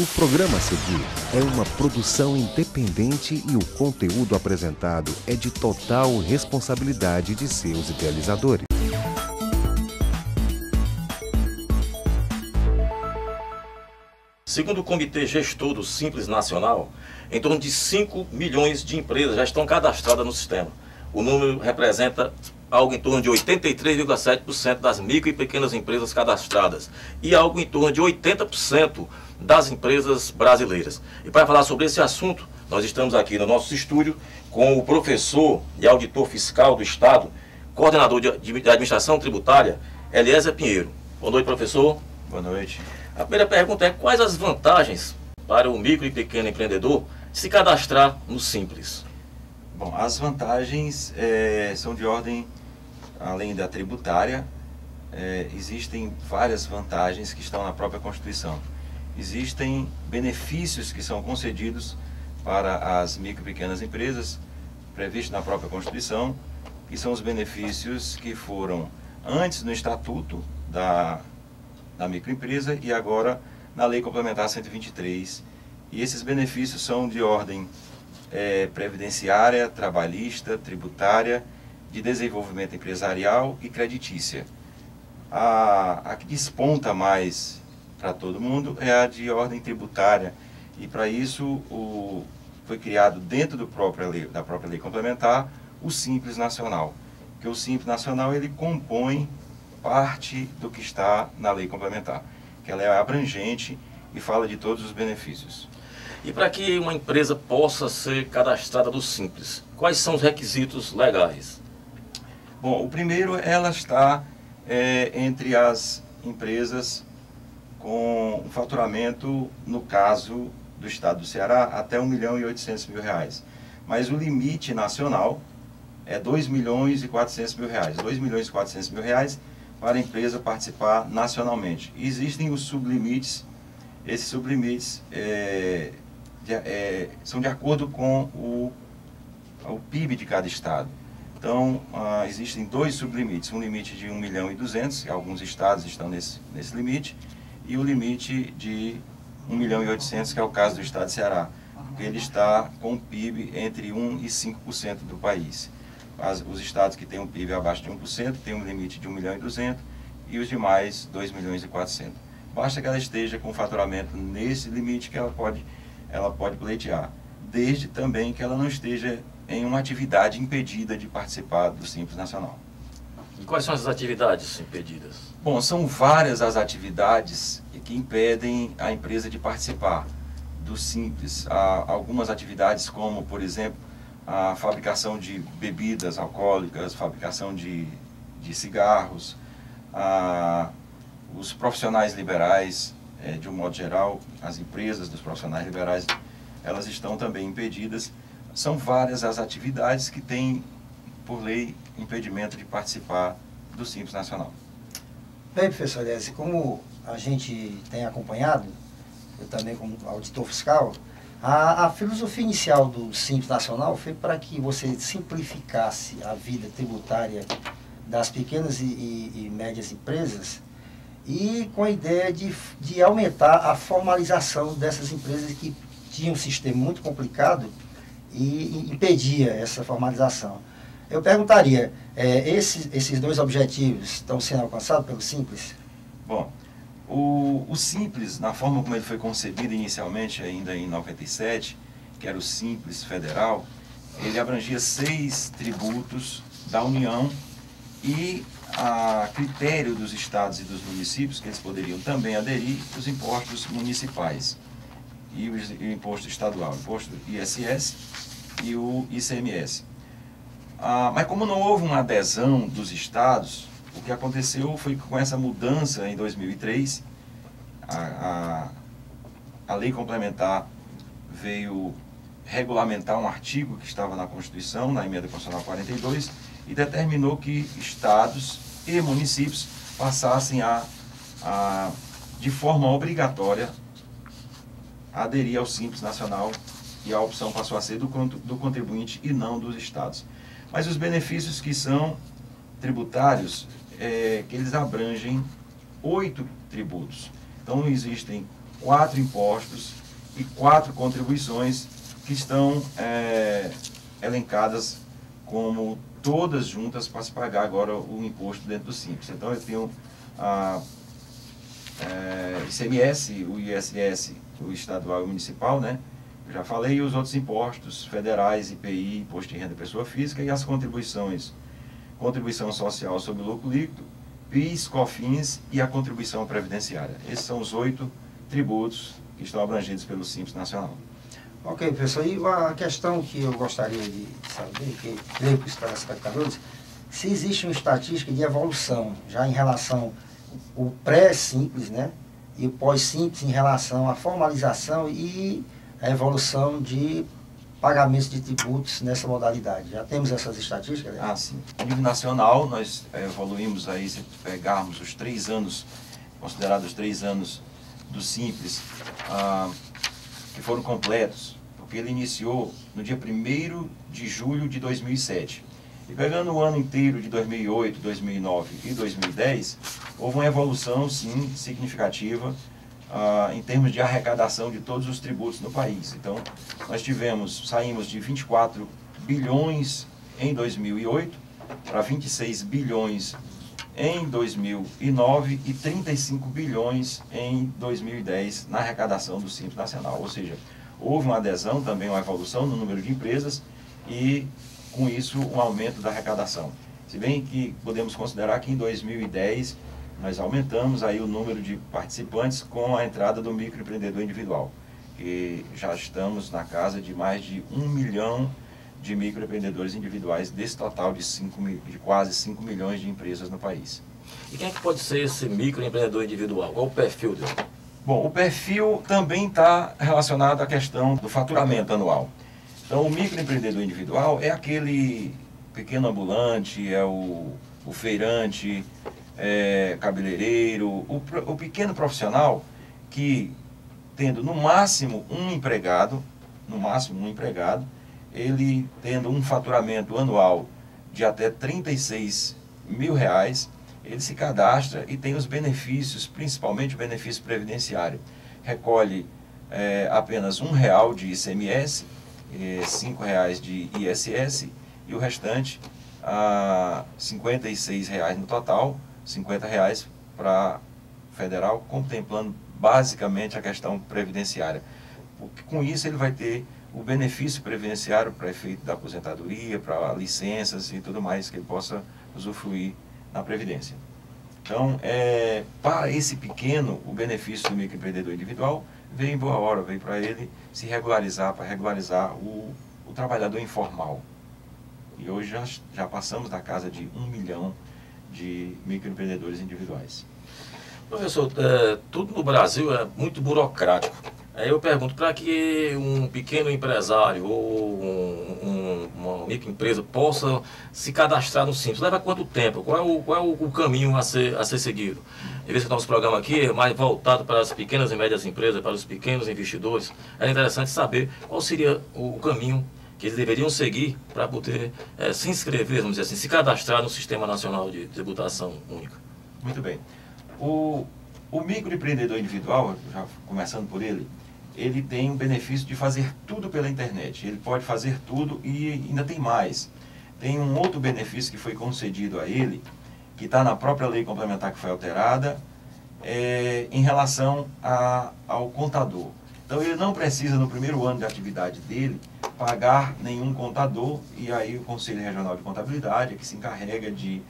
O programa a seguir é uma produção independente e o conteúdo apresentado é de total responsabilidade de seus idealizadores. Segundo o Comitê Gestor do Simples Nacional, em torno de 5 milhões de empresas já estão cadastradas no sistema. O número representa algo em torno de 83,7% das micro e pequenas empresas cadastradas e algo em torno de 80% das empresas brasileiras. E para falar sobre esse assunto, nós estamos aqui no nosso estúdio com o professor e auditor fiscal do Estado, coordenador de administração tributária, Eliezer Pinheiro. Boa noite, professor. Boa noite. A primeira pergunta é: quais as vantagens para o micro e pequeno empreendedor de se cadastrar no Simples? Bom, as vantagens são de ordem, além da tributária, existem várias vantagens que estão na própria Constituição. Existem benefícios que são concedidos para as micro e pequenas empresas, previstos na própria Constituição, que são os benefícios que foram antes no Estatuto da microempresa e agora na Lei Complementar 123. E esses benefícios são de ordem previdenciária, trabalhista, tributária, de desenvolvimento empresarial e creditícia. A que desponta mais para todo mundo é a de ordem tributária, e para isso foi criado dentro da própria lei complementar o Simples Nacional, que o Simples Nacional ele compõe parte do que está na lei complementar, que ela é abrangente e fala de todos os benefícios. E para que uma empresa possa ser cadastrada no Simples, quais são os requisitos legais? Bom, o primeiro, ela está entre as empresas com um faturamento, no caso do estado do Ceará, até R$1.800.000. Mas o limite nacional é R$2.400.000. R$2.400.000 para a empresa participar nacionalmente. E existem os sublimites. Esses sublimites são de acordo com o PIB de cada estado. Então, existem dois sublimites, um limite de 1.200.000, alguns estados estão nesse limite, e o limite de 1.800.000, que é o caso do estado de Ceará, porque ele está com um PIB entre 1% e 5% do país. Os estados que têm um PIB abaixo de 1% têm um limite de 1.200.000 e os demais 2.400.000. Basta que ela esteja com faturamento nesse limite que ela pode pleitear, desde também que ela não esteja em uma atividade impedida de participar do Simples Nacional. E quais são as atividades impedidas? Bom, são várias as atividades que impedem a empresa de participar do Simples. Há algumas atividades como, por exemplo, a fabricação de bebidas alcoólicas, fabricação de cigarros, os profissionais liberais, de um modo geral, as empresas dos profissionais liberais, elas estão também impedidas. São várias as atividades que têm, por lei, impedimento de participar do Simples Nacional. Bem, professor Eliezer, como a gente tem acompanhado, eu também como auditor fiscal, a filosofia inicial do Simples Nacional foi para que você simplificasse a vida tributária das pequenas e médias empresas e com a ideia de aumentar a formalização dessas empresas que tinham um sistema muito complicado e impedia essa formalização. Eu perguntaria, esses dois objetivos estão sendo alcançados pelo Simples? Bom, o Simples, na forma como ele foi concebido inicialmente, ainda em 97, que era o Simples Federal, ele abrangia 6 tributos da União e, a critério dos estados e dos municípios, que eles poderiam também aderir, os impostos municipais e o imposto estadual, o imposto ISS e o ICMS. Mas como não houve uma adesão dos estados, o que aconteceu foi que com essa mudança em 2003, a lei complementar veio regulamentar um artigo que estava na Constituição, na Emenda Constitucional 42, e determinou que estados e municípios passassem de forma obrigatória, a aderir ao Simples Nacional, e a opção passou a ser do contribuinte e não dos estados. Mas os benefícios que são tributários, que eles abrangem 8 tributos. Então existem 4 impostos e 4 contribuições que estão elencadas como todas juntas para se pagar agora o imposto dentro do Simples. Então eu tenho a ICMS, o ISS, o estadual e o municipal, né? Eu já falei, e os outros impostos federais, IPI, Imposto de Renda da Pessoa Física, e as contribuições, contribuição social sobre o lucro líquido, PIS, COFINS e a contribuição previdenciária. Esses são os 8 tributos que estão abrangidos pelo Simples Nacional. Ok, professor, e a questão que eu gostaria de saber, que leio para os telespectadores, se existe uma estatística de evolução, já em relação ao pré-simples, né, e o pós-simples em relação à formalização e a evolução de pagamentos de tributos nessa modalidade. Já temos essas estatísticas? Né? Ah, sim. A nível nacional, nós evoluímos aí, se pegarmos os 3 anos, considerados os 3 anos do Simples, que foram completos, porque ele iniciou no dia 1º de julho de 2007. E pegando o ano inteiro de 2008, 2009 e 2010, houve uma evolução, sim, significativa em termos de arrecadação de todos os tributos no país. Então, nós saímos de 24 bilhões em 2008 para 26 bilhões em 2009 e 35 bilhões em 2010 na arrecadação do Simples Nacional. Ou seja, houve uma adesão, também uma evolução no número de empresas e, com isso, um aumento da arrecadação. Se bem que podemos considerar que em 2010 nós aumentamos aí o número de participantes com a entrada do microempreendedor individual, que já estamos na casa de mais de 1 milhão de microempreendedores individuais desse total de quase 5 milhões de empresas no país. E quem é que pode ser esse microempreendedor individual? Qual o perfil dele? Bom, o perfil também está relacionado à questão do faturamento anual. Então, o microempreendedor individual é aquele pequeno ambulante, é o feirante, cabeleireiro, o pequeno profissional que, tendo no máximo um empregado, ele tendo um faturamento anual de até R$36 mil, ele se cadastra e tem os benefícios, principalmente o benefício previdenciário. Recolhe apenas R$1 de ICMS, R$5 de ISS e o restante, R$56 no total, R$50 para federal, contemplando basicamente a questão previdenciária. Porque com isso ele vai ter o benefício previdenciário para efeito da aposentadoria, para licenças e tudo mais que ele possa usufruir na Previdência. Então, para esse pequeno, o benefício do microempreendedor individual veio em boa hora, veio para ele se regularizar, para regularizar o trabalhador informal. E hoje já passamos da casa de 1 milhão de microempreendedores individuais. Professor, tudo no Brasil é muito burocrático. Aí eu pergunto, para que um pequeno empresário ou uma microempresa possa se cadastrar no Simples, leva quanto tempo? Qual é o caminho a ser seguido? Em vez que o nosso programa aqui é mais voltado para as pequenas e médias empresas, para os pequenos investidores, é interessante saber qual seria o caminho que eles deveriam seguir para poder se inscrever, vamos dizer assim, se cadastrar no Sistema Nacional de Tributação Única. Muito bem. O microempreendedor individual, já começando por ele tem o benefício de fazer tudo pela internet. Ele pode fazer tudo e ainda tem mais. Tem um outro benefício que foi concedido a ele, que está na própria lei complementar que foi alterada, em relação ao contador. Então ele não precisa, no primeiro ano de atividade dele, pagar nenhum contador, e aí o Conselho Regional de Contabilidade é que se encarrega de